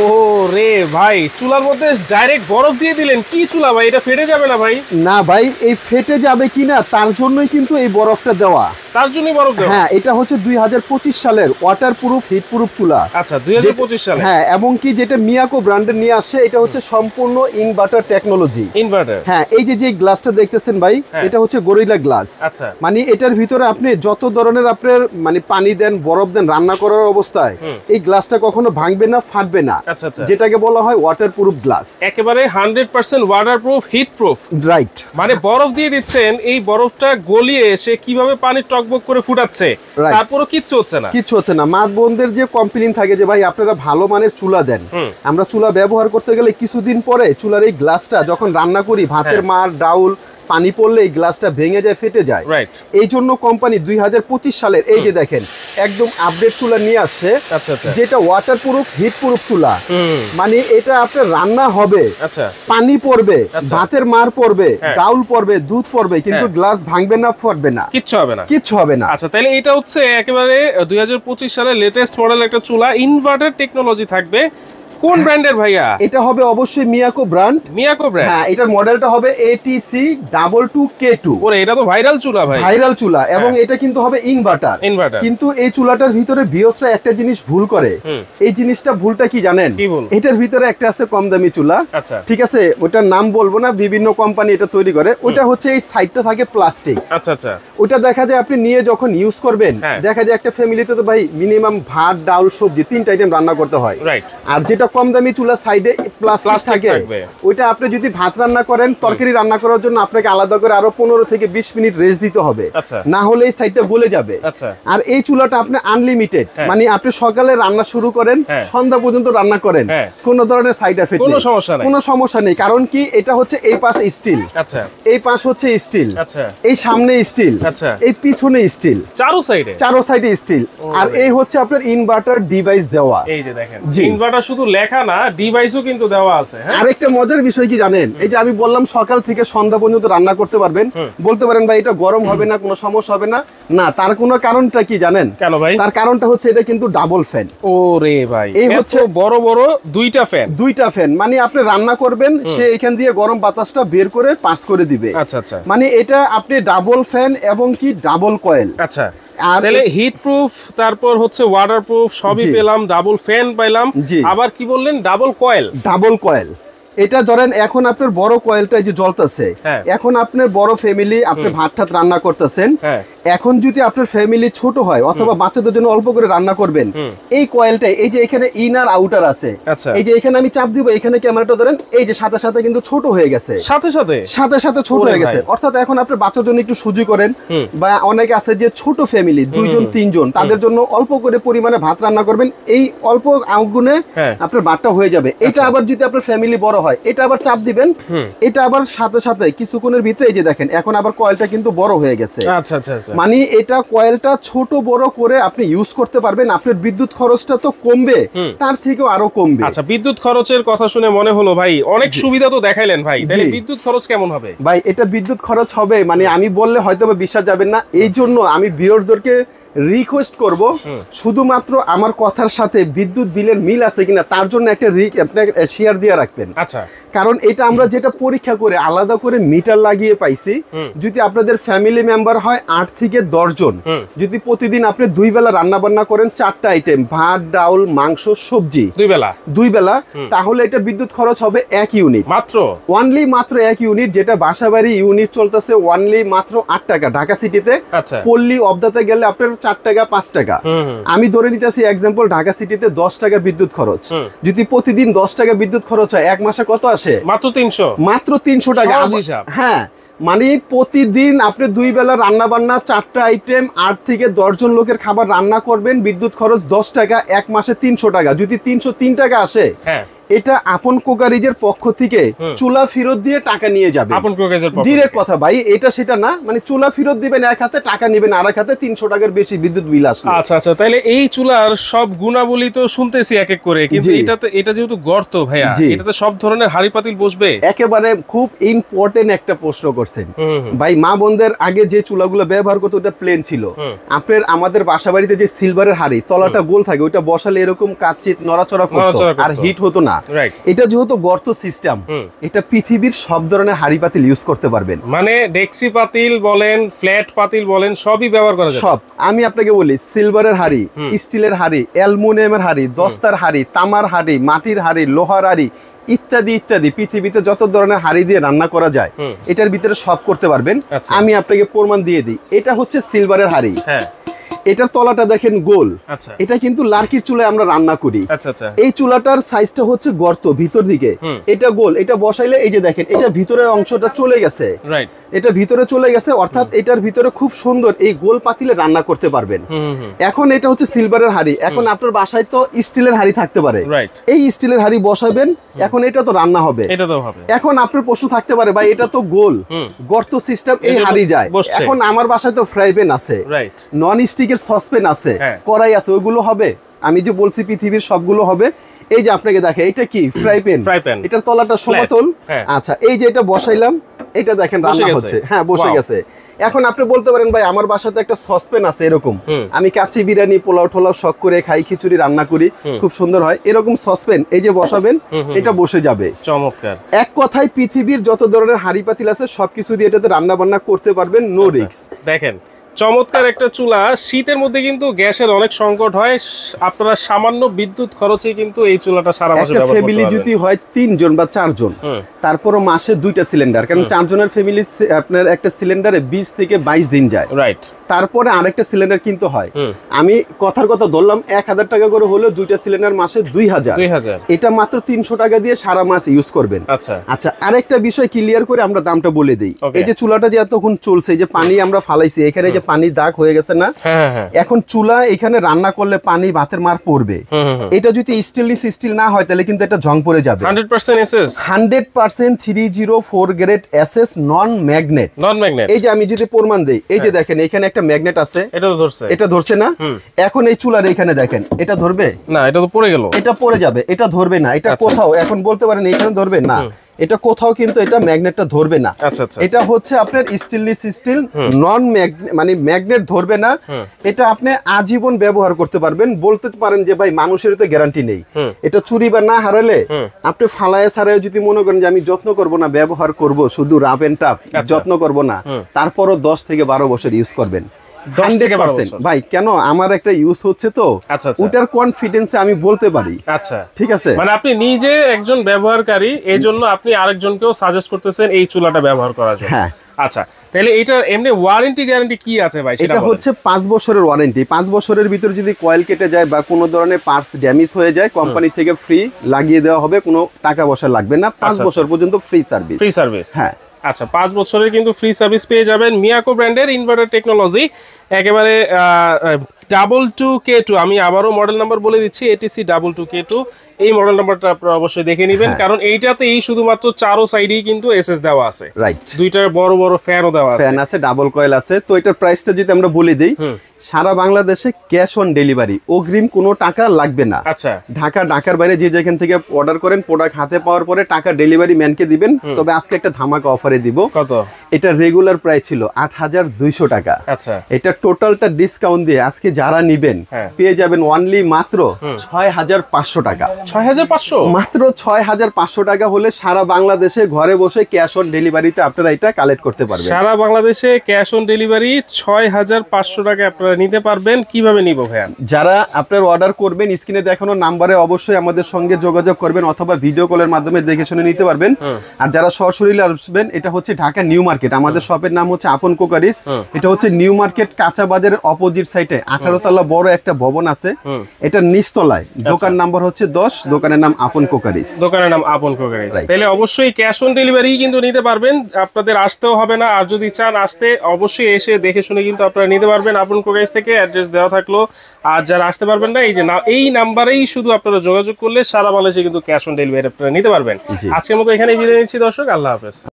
ও রে ভাই, চুলার মধ্যে ডাইরেক্ট বরফ দিয়ে দিলেন। কি চুলা ভাই, এটা ফেটে যাবে না ভাই? না ভাই, এই ফেটে যাবে কিনা তার জন্যই কিন্তু এই বরফটা দেওয়া। তার জন্যই বরফ দেওয়া? হ্যাঁ, এটা হচ্ছে 2025 সালের ওয়াটার প্রুফ হিট প্রুফ চুলা। আচ্ছা, 2025 সালে। হ্যাঁ, এবং কি যেটা মিয়াকো ব্র্যান্ডের নিয়ে আসছে, এটা হচ্ছে সম্পূর্ণ ইনভার্টার টেকনোলজি। ইনভার্টার? হ্যাঁ, এই যে গ্লাসটা দেখতেছেন ভাই, এটা হচ্ছে গরিলা গ্লাস। আচ্ছা, মানে এটার ভিতরে আপনি যত ধরনের আপনার মানে পানি দেন, বরফ দেন রান্না করার অবস্থায়, এই গ্লাসটা কখনো ভাঙবে না, ফাটবে না। আচ্ছা আচ্ছা, যেটাকে বলা হয় ওয়াটার প্রুফ গ্লাস। একেবারে 100% water proof, heat proof. Right. মানে বরফ দিয়ে দিচ্ছেন, এই বরফটা গলিয়ে এসে কিভাবে পানি টকবক করে ফুটাচ্ছে, তারপরও কিচ্ছু হচ্ছে না। কিচ্ছু হচ্ছে না। মাদ বোনদের যে কমপ্লেইন থাকে যে ভাই আপনারা ভালো মানের চুলা দেন, আমরা চুলা ব্যবহার করতে গেলে কিছুদিন পরে চুলার এই গ্লাসটা যখন রান্না করি, ভাতের মার ডাউল পানি পড়লে এই গ্লাসটা ভেঙে যায়, ফেটে যায়। এই জন্য কোম্পানি 2025 সালের এই যে দেখেন একদম আপডেট চুলা নিয়ে আসছে, যেটা ওয়াটার প্রুফ হিট প্রুফ চুলা। মানে এটা আপনার রান্না হবে, পানি পড়বে, ভাতের মার পড়বে, ডাউল পড়বে, দুধ পড়বে, কিন্তু গ্লাস ভাঙবে না, ফাটবে না, কিচ্ছু হবে না, কিচ্ছু হবে না। আচ্ছা, তাহলে এটা হচ্ছে একেবারে 2025 সালের লেটেস্ট মডেল একটা চুলা, ইনভার্টার টেকনোলজি থাকবে। কোন ব্র্যান্ডের ভাইয়া? এটা হবে অবশ্যই মিয়াকো ব্র্যান্ড। মিয়াকো ব্র্যান্ড? হ্যাঁ, এটার মডেলটা হবে ATC 22K2। ওরে, এটা তো ভাইরাল চুলা ভাই। ভাইরাল চুলা, এবং এটা কিন্তু হবে ইনভার্টার। কিন্তু এই চুলাটার ভিতরে ভিউয়ার্সরা একটা জিনিস ভুল করে। এই জিনিসটা ভুলটা কি জানেন? এটার ভিতরে একটা আছে কম দামি চুলা, ঠিক আছে, ওটার নাম বলবো না, বিভিন্ন কোম্পানি এটা তৈরি করে। ওটা হচ্ছে এই সাইডটা থাকে প্লাস্টিক। আচ্ছা আচ্ছা, ওটা দেখা যায় আপনি নিয়ে যখন ইউজ করবেন, দেখা যায় একটা ফ্যামিলিতে তো ভাই মিনিমাম ভাত ডাউল সবজি 3টা আইটেম রান্না করতে হয়। আর যেটা কম দামি চুলা সাইডে প্লাস্টিক থাকে, ওইটা আপনি যদি ভাত রান্না করেন, তরকারি রান্না করার জন্য আপনাকে আলাদা করে আরো 15 থেকে 20 মিনিট রেস্ট দিতে হবে, না হলে এই সাইডটা গলে যাবে। আর এই চুলাটা আপনি আনলিমিটেড, মানে আপনি সকালে রান্না শুরু করেন, সন্ধ্যা পর্যন্ত রান্না করেন, কোনো ধরনের সাইড এফেক্ট নেই, কোনো সমস্যা নেই। কারণ কি, এটা হচ্ছে এই পাশ স্টিল, এই পাশ হচ্ছে স্টিল, এই সামনে স্টিল, এই পিছনে স্টিল, চারো সাইডে স্টিল। আর এই হচ্ছে আপনার ইনভার্টার ডিভাইস দেওয়া। এই যে দেখেন, ইনভার্টার শুধু লেখা না, ডিভাইসও কিন্তু দেওয়া আছে। আরেকটা মজার বিষয় কি জানেন? এই যে আমি বললাম সকাল থেকে সন্ধ্যা পর্যন্ত রান্না করতে পারবেন। বলতে পারেন ভাই এটা গরম হবে না, কোনো সমস্যা হবে না। না, তার কোনো কারণটা কি জানেন? কেন ভাই? তার কারণটা হচ্ছে এটা কিন্তু ডাবল ফ্যান। ওরে ভাই, এই হচ্ছে বড় বড় দুইটা ফ্যান। মানে আপনি রান্না করবেন, সে এখান দিয়ে গরম বাতাসটা বের করে পাস করে দিবে। আচ্ছা আচ্ছা, মানে এটা আপনি ডাবল ফ্যান এবং কি ডাবল কয়েল। আচ্ছা, তাহলে হিট প্রুফ, তারপর হচ্ছে ওয়াটার প্রুফ, সবই পেলাম, ডাবল ফ্যান পাইলাম, আবার কি বললেন ডাবল কয়েল। ডাবল কয়েল, এটা ধরেন এখন আপনার বড় কয়েলটা যে জ্বলতেছে, এখন আপনার বড় ফ্যামিলি, আপনি ভাত ঠাত রান্না করতেছেন, এখন যদি আপনার ফ্যামিলি ছোট হয় অথবা বাচ্চাদের জন্য অল্প করে রান্না করবেন, এই কয়েলটা এই যে এখানে ইনার আউটার আছে, এই যে এখানে আমি চাপ দিব, এখানে ক্যামেরাটা ধরেন, এই যে সাথে সাথে কিন্তু ছোট হয়ে গেছে, সাথে সাথে ছোট হয়ে গেছে। অর্থাৎ এখন আপনি বাচ্চার জন্য একটু সুজি করেন, বা অনেকে আছে যে ছোট ফ্যামিলি 2 জন 3 জন, তাদের জন্য অল্প করে পরিমাণে ভাত রান্না করবেন, এই অল্প আগুনে আপনার ভাতটা হয়ে যাবে। এটা আবার যদি আপনার ফ্যামিলি বড় হয়, এটা আবার চাপ দিবেন, এটা আবার সাথে সাথে কিছুক্ষণের ভিতরে এই যে দেখেন এখন আবার কয়েলটা কিন্তু বড় হয়ে গেছে। আচ্ছা আচ্ছা, মানে এটা কয়েলটা ছোট বড় করে আপনি ইউজ করতে পারবেন। আপনার বিদ্যুৎ খরচটা তো কমবে, তার থেকেও আরো কমবে। আচ্ছা, বিদ্যুৎ খরচের কথা শুনে মনে হলো ভাই অনেক সুবিধা তো দেখাইলেন ভাই, তাহলে বিদ্যুৎ খরচ কেমন হবে? ভাই এটা বিদ্যুৎ খরচ হবে, মানে আমি বললে হয়তো বিশ্বাস যাবেন না। এই জন্য আমি ভিউয়ারদেরকে রিকোয়েস্ট করব, শুধুমাত্র আমার কথার সাথে বিদ্যুৎ বিলের মিল আছে কিনা তার জন্য একটা শেয়ার দিয়ে রাখবেন। আচ্ছা, কারণ এটা আমরা যেটা পরীক্ষা করে আলাদা করে মিটার লাগিয়ে পাইছি। যদি আপনাদের ফ্যামিলি মেম্বার হয় 8 থেকে 10 জন, যদি প্রতিদিন আপনি 2 বেলা রান্না বান্না করেন, 4টা আইটেম ভাত ডাউল মাংস সবজি 2 বেলা, তাহলে এটা বিদ্যুৎ খরচ হবে 1 ইউনিট মাত্র, অনলি মাত্র 1 ইউনিট, যেটা বাসাবাড়ি ইউনিট চলতেছে অনলি মাত্র 8 টাকা ঢাকা সিটিতে। পল্লী অবদাতে গেলে আপনার 4 টাকা 5 টাকা। আমি ধরে নিতেছি এক্সাম্পল, ঢাকা সিটিতে 10 টাকা বিদ্যুৎ খরচ, যদি প্রতিদিন 10 টাকা বিদ্যুৎ খরচ হয়, এক মাসে কত আসে? মাত্র 300 টাকা। হ্যাঁ, মানে প্রতিদিন আপনি 2 বেলা রান্না বান্না 4টা আইটেম 8 থেকে 10 জন লোকের খাবার রান্না করবেন, বিদ্যুৎ খরচ 10 টাকা, এক মাসে 300 টাকা। যদি 303 টাকা আসে, এটা আপন কোকারিজের পক্ষ থেকে চুলা ফেরত দিয়ে টাকা নিয়ে যাবে। আপন কোকারিজের পক্ষ ডিরেক্ট কথা ভাই, এটা সেটা না, মানে চুলা ফেরত দিবেন এক হাতে, টাকা নেবেন আর এক হাতে, 300 টাকার বেশি বিদ্যুৎ বিল আসবে। আচ্ছা আচ্ছা, তাহলে এই চুলার সব গুণাবলী তো শুনতেছি এক এক করে, কিন্তু এটা যেহেতু গর্ত ভাইয়া, এটাতে সব ধরনের হাড়ি পাতিল বসবে? একেবারে খুব ইম্পর্টেন্ট একটা প্রশ্ন করছেন ভাই। মা বোনদের আগে যে চুলাগুলো ব্যবহার করতো ওটা প্লেন ছিল। আপনার আমাদের বাসা বাড়িতে যে সিলভারের হাড়ি, তলাটা গোল থাকে, ওইটা বসালে এরকম কাচিত নড়াচড়া করতো আর হিট হতো না। এটা যেহেতু গর্ত সিস্টেম, এটা পৃথিবীর সব ধরনের হাড়ি পাতিল ইউজ করতে পারবেন। মানে ডেক্সি পাতিল বলেন, ফ্ল্যাট পাতিল বলেন, সবই ব্যবহার করা যায়। সব। আমি আপনাকে বলি, সিলভারের হাড়ি, স্টিলের হাড়ি, অ্যালুমিনিয়ামের হাড়ি, দস্তার হাড়ি, তামার হাড়ি, মাটির হাড়ি, লোহার হাড়ি ইত্যাদি ইত্যাদি, পৃথিবীতে যত ধরনের হাড়ি দিয়ে রান্না করা যায় এটার ভিতরে সব করতে পারবেন। আমি আপনাকে প্রমাণ দিয়ে দিই। এটা হচ্ছে সিলভারের হাড়ি, এটার তলাটা দেখেন গোল। এটা কিন্তু লার্কির চুলায় আমরা রান্না করি। এই চুলাটার সাইজটা হচ্ছে গর্ত ভিতর দিকে, এটা গোল। এটা বসাইলে এই যে দেখেন, এটা ভিতরের অংশটা চলে গেছে, এটা ভিতরে চলে গেছে, অর্থাৎ এটার ভিতরে খুব সুন্দর এই গোল পাতিলে রান্না করতে পারবেন। এখন এটা হচ্ছে সিলভারের হাড়ি। এখন আপনার বাসায় তো স্টিলের হাড়ি থাকতে পারে, এই স্টিলের হাড়ি বসাবেন, এখন এটা তো রান্না হবে। এখন আপনার প্রশ্ন থাকতে পারে, ভাই এটা তো গোল গর্ত সিস্টেম, এই হাড়ি যায়। এখন আমার বাসায় তো ফ্রাই প্যান আছে, নন স্টিকের সসপ্যান আছে, কড়াই আছে, ওইগুলো হবে? আমি যে বলছি পৃথিবীর সবগুলো হবে। এই যে আপনাকে দেখে, এটা কি ফ্রাই প্যান, এটার তলাটা সমতল। আচ্ছা, এই যে এটা বসাইলাম, এটা দেখেন রান্না হচ্ছে, হ্যাঁ বসে গেছে। এখন আপনি বলতে পারেন, ভাই আমার বাসাতে একটা সসপ্যান আছে এরকম, আমি কাচ্চি বিরিয়ানি, পোলাও টোলাও শখ করে খাই, খিচুড়ি রান্না করি, খুব সুন্দর হয়। এরকম সসপ্যান এই যে বসাবেন, এটা বসে যাবে। চমৎকার। এক কথায় পৃথিবীর যত ধরনের হাঁড়ি পাতিল আছে সবকিছু দিয়ে এটাতে রান্না বান্না করতে পারবেন, নো রিস্ক। দেখেন চমৎকার একটা চুলা। শীতের মধ্যে কিন্তু গ্যাসের অনেক সংকট হয়, আপনারা সামান্য বিদ্যুৎ খরচে কিন্তু এই চুলাটা সারা মাস ব্যবহার করতে পারবেন। ফ্যামিলি যদি হয় 3 জন বা 4 জন, তারপরও মাসে 2টা সিলিন্ডার, কারণ 4 জনের ফ্যামিলি আপনার একটা সিলিন্ডারে 20 থেকে 22 দিন যায়। রাইট। তারপরে আরেকটা সিলিন্ডার কিনতে হয়। আমি কথার কথা ধরলাম 1000 টাকা করে হলে 2টা সিলিন্ডার মাসে 2000। এটা মাত্র 300 টাকা দিয়ে সারা মাস ইউজ করবেন। আচ্ছা, আরেকটা বিষয় ক্লিয়ার করে আমরা দামটা বলে দেই। এই যে চুলাটা যে এতক্ষণ চলছে, এই যে পানি আমরা ফালাইছি, এখানে যে পানির দাগ হয়ে গেছে না, এখন চুলা এখানে রান্না করলে পানি ভাতের মার পড়বে। এটা যদি স্টেনলেস স্টিল না হয় তাহলে কিন্তু এটা জং পড়ে যাবে। 100% এসএস, 100% 304 গ্রেড এসএস নন ম্যাগনেট। এই যে আমি যদি প্রমাণ দেই, এই যে দেখেন এখানে একটা ম্যাগনেট আছে, এটা ধরছে না। এখন এই চুলার এখানে দেখেন, এটা ধরবে না, এটা তো পড়ে গেল, এটা পড়ে যাবে, এটা ধরবে না। এটা কোথাও এখন বলতে পারেন এখানে ধরবে না, এটা কোথাও কিন্তু এটা ম্যাগনেটটা ধরবে না। এটা হচ্ছে আপনার স্টেনলেস স্টিল নন ম্যাগনেট, মানে ম্যাগনেট ধরবে না। এটা আপনি আজীবন ব্যবহার করতে পারবেন। বলতে পারেন যে ভাই মানুষের তো গ্যারান্টি নেই, এটা চুরি বা না হারালে আপনি ফালায় ছাড়াই যদি মনে করেন যে আমি যত্ন করব না, ব্যবহার করব শুধু রাব এন্ড টাপ, যত্ন করব না, তারপরও 10 থেকে 12 বছর ইউজ করবেন। 100% ভাই, কেন আমার একটা ইউজ হচ্ছে তো, ওটার কনফিডেন্সে আমি বলতে পারি। আচ্ছা, ঠিক আছে। মানে আপনি নিজে একজন ব্যবহারকারী, এই জন্য আপনি আরেকজনকেও সাজেস্ট করতেছেন এই চুলাটা ব্যবহার করার জন্য। হ্যাঁ। আচ্ছা, তাহলে এটা এমনি ওয়ারেন্টি গ্যারান্টি কি আছে ভাই? এটা হচ্ছে 5 বছরের ওয়ারেন্টি। 5 বছরের ভিতর যদি কয়েল কেটে যায় বা কোনো ধরনের পার্টস ড্যামেজ হয়ে যায়, কোম্পানি থেকে ফ্রি লাগিয়ে দেওয়া হবে, কোনো টাকা পয়সা লাগবে না। 5 বছর পর্যন্ত ফ্রি সার্ভিস। ফ্রি সার্ভিস, হ্যাঁ। আচ্ছা, 5 বছরের কিন্তু ফ্রি সার্ভিস পেয়ে যাবেন। মিয়াকো ব্র্যান্ডের ইনভার্টার টেকনোলজি, একেবারে 22K2। আমি আবারও মডেল নাম্বার বলে দিচ্ছি, ATC 22K2। এই মডেল নাম্বারটা আপনারা অবশ্যই দেখে নেবেন, কারণ এইটাতেই শুধুমাত্র 4 সাইডেই কিন্তু এসএস দেওয়া আছে। রাইট। 2টার বড় বড় ফ্যানও দেওয়া আছে, ফ্যান আছে, ডাবল কয়েল আছে। তো এটার প্রাইসটা যদি আমরা বলে দেই, সারা বাংলাদেশে ক্যাশ অন ডেলিভারি, অগ্রিম কোনো টাকা লাগবে না। আচ্ছা, ঢাকার বাইরে যে যেখান থেকে অর্ডার করেন, প্রোডাক্ট হাতে পাওয়ার পরে টাকা ডেলিভারি ম্যানকে দিবেন। তবে আজকে একটা ধামাকা অফারে দিব। কত? এটা রেগুলার প্রাইস ছিল 8200 টাকা। আচ্ছা, এটা টোটালটা ডিসকাউন্ট দিয়ে আজকে যারা নিবেন পেয়ে যাবেন অনলি মাত্র 6500 টাকা। 6500 মাত্র 6500 টাকা হলে সারা বাংলাদেশে ঘরে বসে ক্যাশ অন ডেলিভারিতে আপনারা এটা কালেক্ট করতে পারবেন। সারা বাংলাদেশে ক্যাশ অন ডেলিভারি 6500 টাকা আপনারা নিতে পারবেন। কিভাবে নিব ভাইয়া? যারা আপনার অর্ডার করবেন, স্ক্রিনে দেখানো নাম্বারে অবশ্যই আমাদের সঙ্গে যোগাযোগ করবেন, অথবা ভিডিও কলের মাধ্যমে দেখে শুনে নিতে পারবেন। আর যারা সরাসরি আসবেন, এটা হচ্ছে ঢাকা নিউ মার্কেট, আমাদের শপের নাম হচ্ছে আপন কোকারিজ। এটা হচ্ছে নিউ মার্কেট কাঁচা বাজারের অপোজিট সাইডে 18 তলা বড় একটা ভবন আছে, এটা নিচতলায়, দোকান নাম্বার হচ্ছে 10, দোকানের নাম আপন কোকারিস। দোকানের নাম আপন কোকারিস। তাহলে অবশ্যই ক্যাশ অন ডেলিভারি কিন্তু নিতে পারবেন, আপনাদের আসতেও হবে না। আর যদি চান আসতে, অবশ্যই এসে দেখে শুনে কিন্তু আপনারা নিতে পারবেন আপন কোকারিস থেকে। অ্যাড্রেস দেওয়া থাকলো। আর যারা আসতে পারবেন না, এই নাম্বারেই শুধু আপনারা যোগাযোগ করলে সারা বাংলাদেশে কিন্তু ক্যাশ অন ডেলিভারি আপনারা নিতে পারবেন। আজকের মতো এখানেই বিদায় নিচ্ছি দর্শক, আল্লাহ হাফেজ।